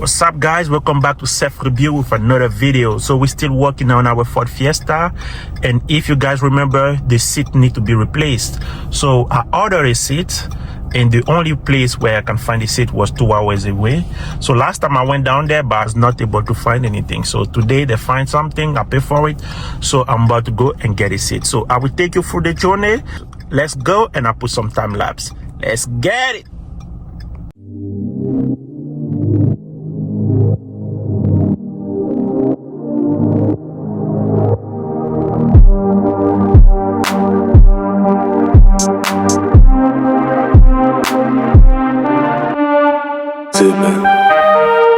What's up, guys? Welcome back to Self Review with another video. So we're still working on our Ford Fiesta, and if you guys remember, the seat need to be replaced. So I ordered a seat, and the only place where I can find the seat was 2 hours away. So last time I went down there, but I was not able to find anything. So today they find something, I pay for it, so I'm about to go and get a seat. So I will take you through the journey. Let's go, and I'll put some time lapse. Let's get it.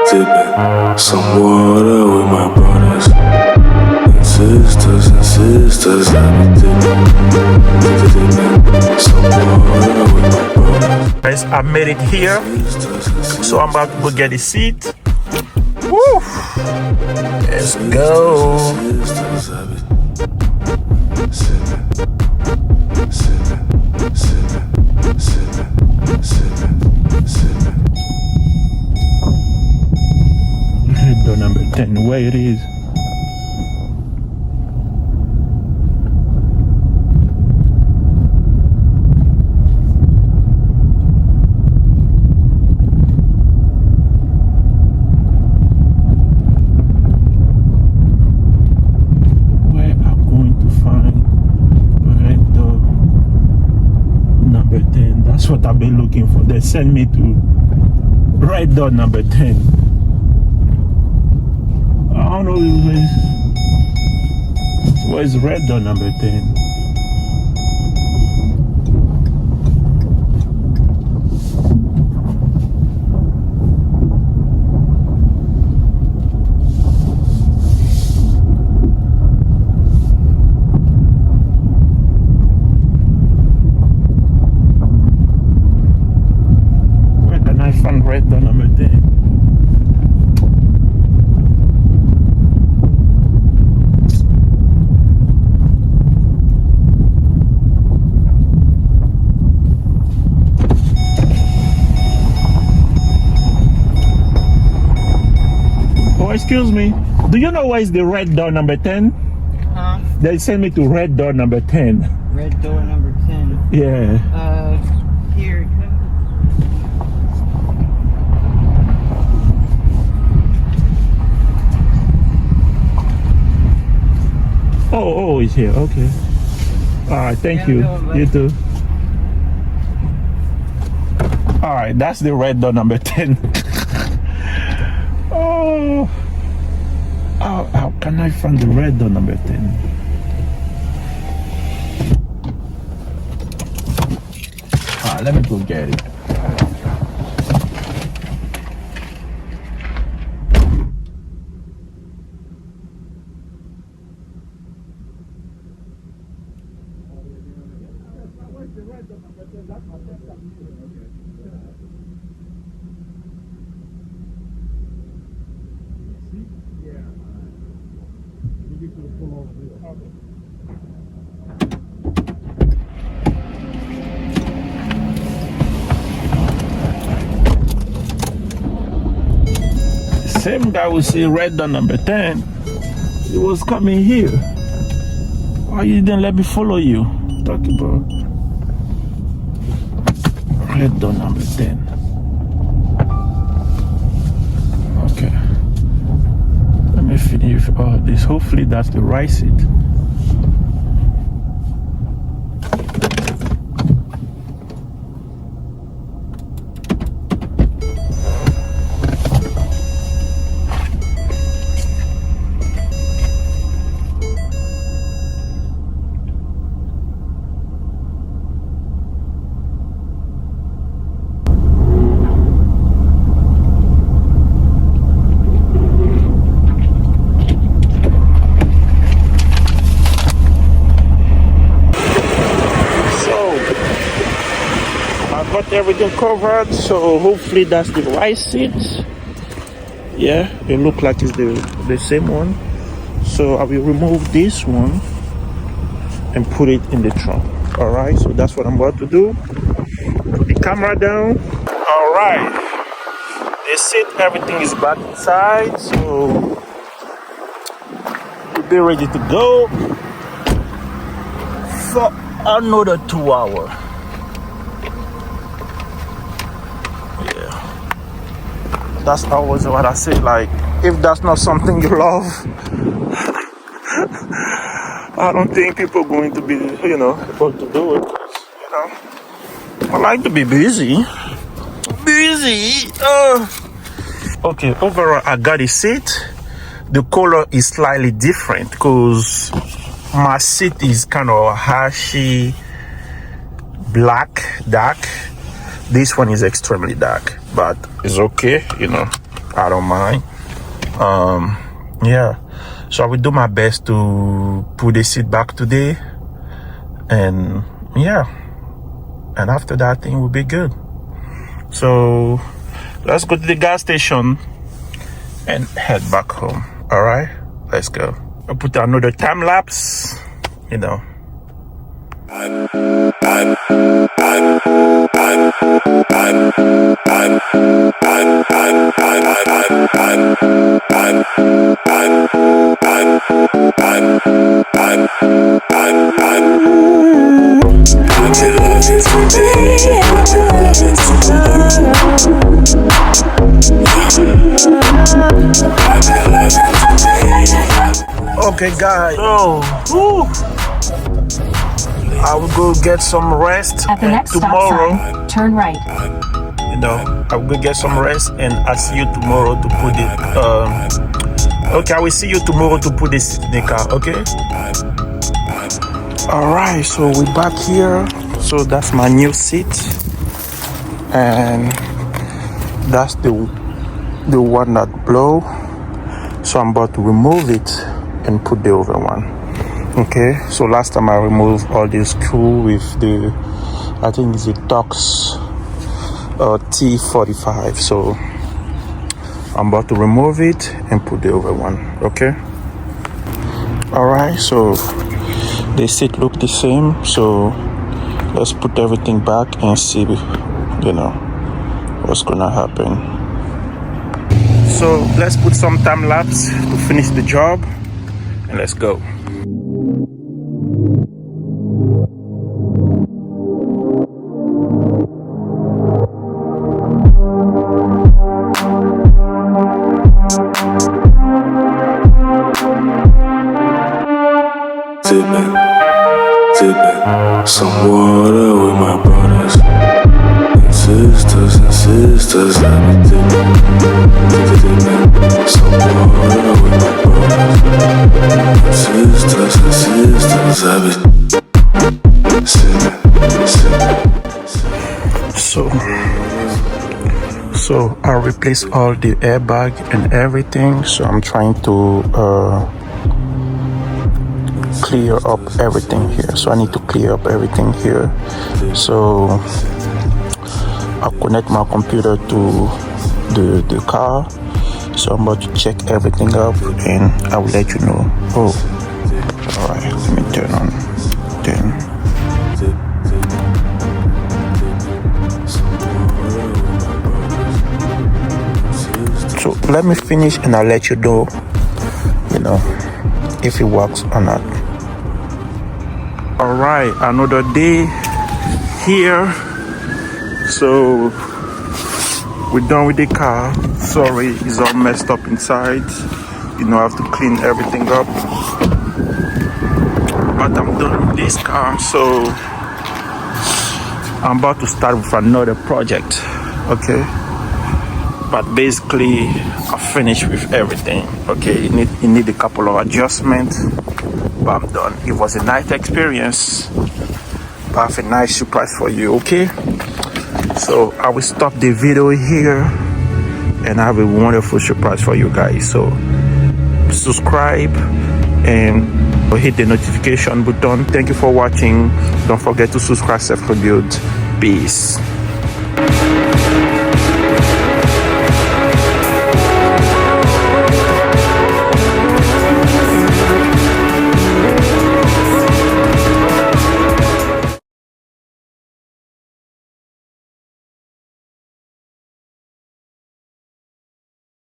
Tipping some water with my brothers and sisters. I be tipping some water with my brothers. Guys, I made it here, so I'm about to go get a seat. Woo! Let's go. Door number 10, where it is. Where I'm going to find red door number 10. That's what I've been looking for. They send me to red door number 10. I don't know where's red door number 10. Where can I find red door number 10? Excuse me, do you know where is the red door number 10? Huh? They sent me to red door number 10. Red door number 10. Yeah. Here it comes. Oh, it's here. Okay. All right, thank you. You too. All right, that's the red door number 10. Oh. How can I find the red door number 10? Let me go get it. Same guy will see red door number 10. He was coming here. Why you didn't let me follow you? Talk about red door number 10. Okay. Let me finish all this. Hopefully that's the right seat. Got everything covered, so hopefully that's the right seat. Yeah, it looks like it's the same one. So I will remove this one and put it in the trunk. All right, so that's what I'm about to do. Put the camera down. All right, the seat, everything is back inside, so we'll be ready to go for another 2 hours. Yeah, that's always what I say, like, if that's not something you love, I don't think people are going to be, able to do it. I like to be busy. Okay, overall, I got a seat. The color is slightly different because my seat is kind of hashy, black, dark. This one is extremely dark, but it's okay, I don't mind. Yeah, so I will do my best to put the seat back today, and yeah, and after that, I think will be good. So let's go to the gas station and head back home. All right, let's go. I'll put another time lapse, Okay, guys. So, I will go get some rest. At the next tomorrow, stop sign, turn right. I will go get some rest, and I'll see you tomorrow to put it. Okay, I will see you tomorrow to put this in the car. Okay. All right. So we're back here. So that's my new seat, and that's the one that blow. So I'm about to remove it and put the other one. Okay, so last time I removed all the screw with the, I think it's a Tox T45. So I'm about to remove it and put the other one. Okay. All right, so the seat look the same. So let's put everything back and see, what's gonna happen. So let's put some time lapse to finish the job, and let's go. Tipping some water with my brothers and sisters. I've been tipping some water with my brothers and sisters. I've been sipping. So I replaced all the airbag and everything. So I'm trying to clear up everything here. So I need to clear up everything here. So I'll connect my computer to the car. So I'm about to check everything up, and I will let you know. Oh, all right. Let me turn on. Then. So let me finish, and I'll let you know, if it works or not. All right, another day here. So we're done with the car. Sorry, it's all messed up inside. I have to clean everything up. But I'm done with this car, so I'm about to start with another project. Okay. But basically, I finished with everything. Okay, it need a couple of adjustments, but I'm done. It was a nice experience. I have a nice surprise for you. Okay, so I will stop the video here, and I have a wonderful surprise for you guys. So subscribe and hit the notification button. Thank you for watching. Don't forget to subscribe. Self-Rebuild. Peace.